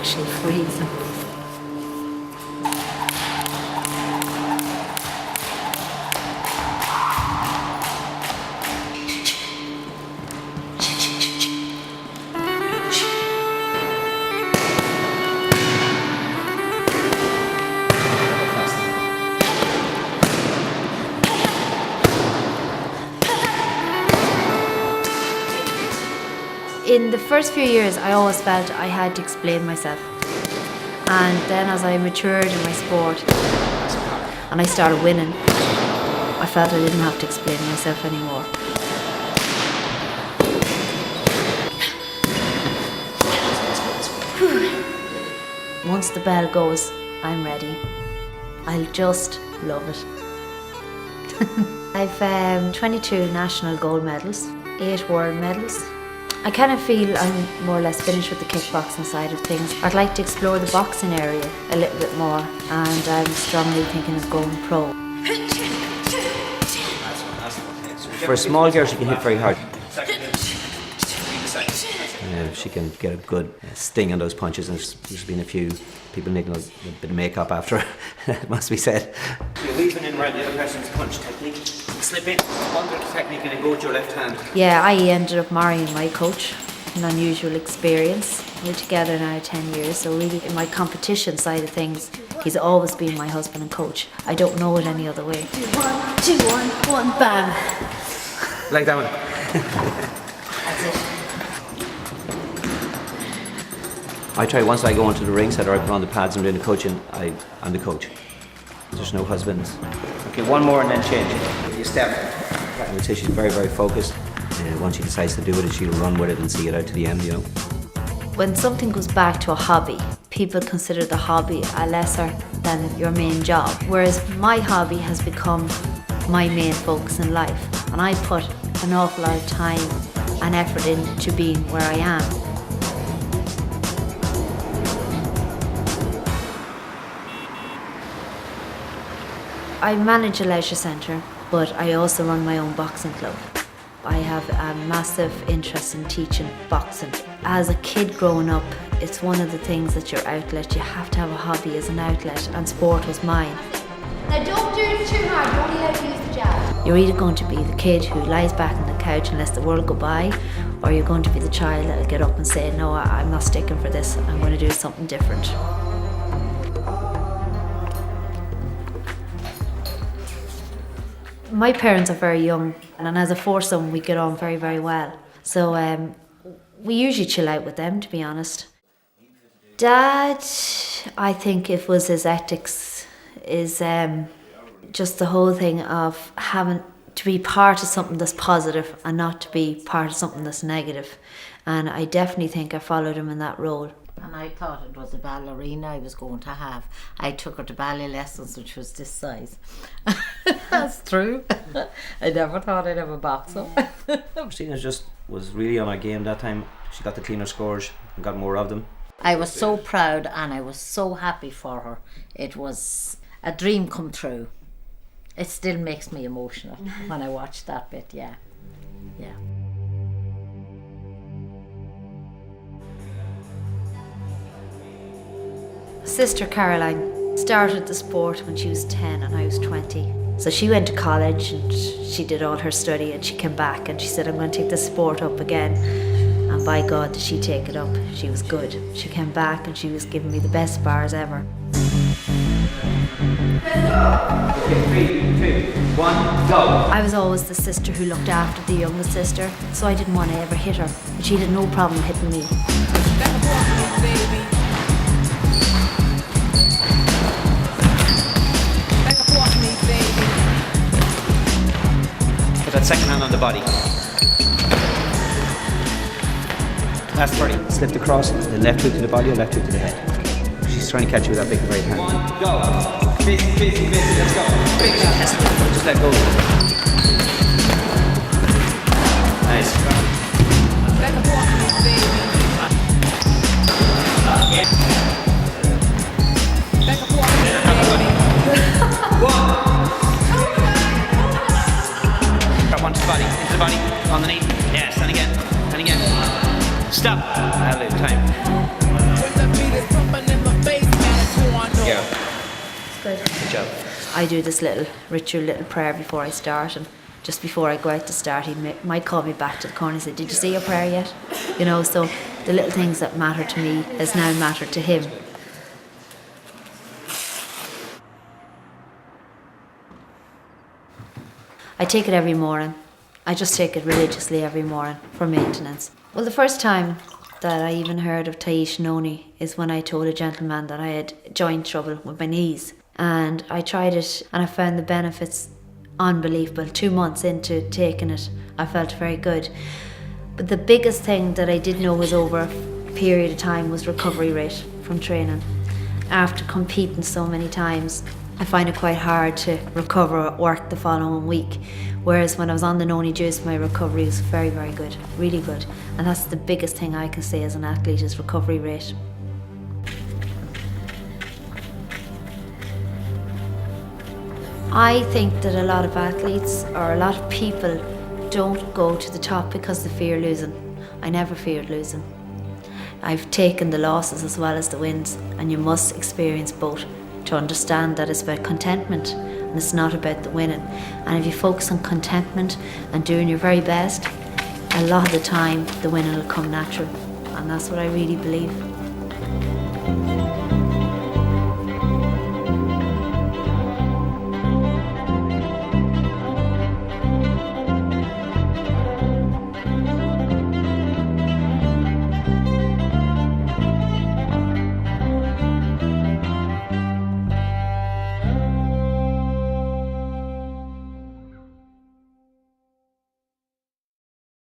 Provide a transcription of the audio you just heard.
actually freezing. In the first few years, I always felt I had to explain myself. And then as I matured in my sport and I started winning, I felt I didn't have to explain myself anymore. Once the bell goes, I'm ready. I'll just love it. I've 22 national gold medals, 8 world medals. I kind of feel I'm more or less finished with the kickboxing side of things. I'd like to explore the boxing area a little bit more, and I'm strongly thinking of going pro. For a small girl, she can hit very hard. She can get a good sting on those punches, and there's been a few people making a bit of makeup after her, it must be said. You're weaving in around the other person's punch technique. Slip in under the technique and then go with your left hand. Yeah, I ended up marrying my coach. An unusual experience. We're together now 10 years, so really in my competition side of things, he's always been my husband and coach. I don't know it any other way. 1, 2, 1, 1, bam! Like that one. That's it. I try once I go into the ring set or I put on the pads and doing the coaching, I'm the coach. There's no husbands. Okay, one more and then change it. You step. I would say she's very, very focused. Once she decides to do it, she'll run with it and see it out to the end, you know. When something goes back to a hobby, people consider the hobby a lesser than your main job. Whereas my hobby has become my main focus in life. And I put an awful lot of time and effort into being where I am. I manage a leisure centre, but I also run my own boxing club. I have a massive interest in teaching boxing. As a kid growing up, it's one of the things that's your outlet. You have to have a hobby as an outlet, and sport was mine. Now don't do it too hard, you're only allowed to use the jab. You're either going to be the kid who lies back on the couch and lets the world go by, or you're going to be the child that'll get up and say, no, I'm not sticking for this, I'm going to do something different. My parents are very young, and as a foursome we get on very, very well. So we usually chill out with them, to be honest. Dad, I think it was his ethics, is just the whole thing of having to be part of something that's positive and not to be part of something that's negative. And I definitely think I followed him in that role. And I thought it was a ballerina I was going to have. I took her to ballet lessons, which was this size. That's true. I never thought I'd have a boxer. Christina was really on her game that time. She got the cleaner scores and got more of them. I was so proud and I was so happy for her. It was a dream come true. It still makes me emotional when I watch that bit, yeah. Yeah. Sister Caroline started the sport when she was 10 and I was 20. So she went to college and she did all her study and she came back and she said, I'm going to take this sport up again. And by God, did she take it up. She was good. She came back and she was giving me the best spars ever. Okay, 3, 2, 1, go. I was always the sister who looked after the youngest sister, so I didn't want to ever hit her. But she had no problem hitting me. Put that second hand on the body. Last 30. Slip the cross, the left hook to the body or left hook to the head. She's trying to catch you with that big right hand. 1, go. Busy, busy, busy, let's go. Big shot. Just let go. Nice. Grab onto the body, into the body, underneath. Yes, and again, and again. Stop. Hallelujah, time. Good. Good job. I do this little ritual, little prayer before I start, and just before I go out to start, he might call me back to the corner and say, "Did you say your prayer yet?" You know, so the little things that matter to me has now mattered to him. I take it every morning. I just take it religiously every morning for maintenance. Well, the first time that I even heard of Tahitian Noni is when I told a gentleman that I had joint trouble with my knees. And I tried it and I found the benefits unbelievable. 2 months into taking it, I felt very good. But the biggest thing that I did know was over a period of time was recovery rate from training. After competing so many times, I find it quite hard to recover at work the following week. Whereas when I was on the Noni juice, my recovery was very, very good, really good. And that's the biggest thing I can say as an athlete is recovery rate. I think that a lot of athletes or a lot of people don't go to the top because they fear losing. I never feared losing. I've taken the losses as well as the wins, and you must experience both to understand that it's about contentment and it's not about the winning. And if you focus on contentment and doing your very best, a lot of the time the winning will come natural, and that's what I really believe.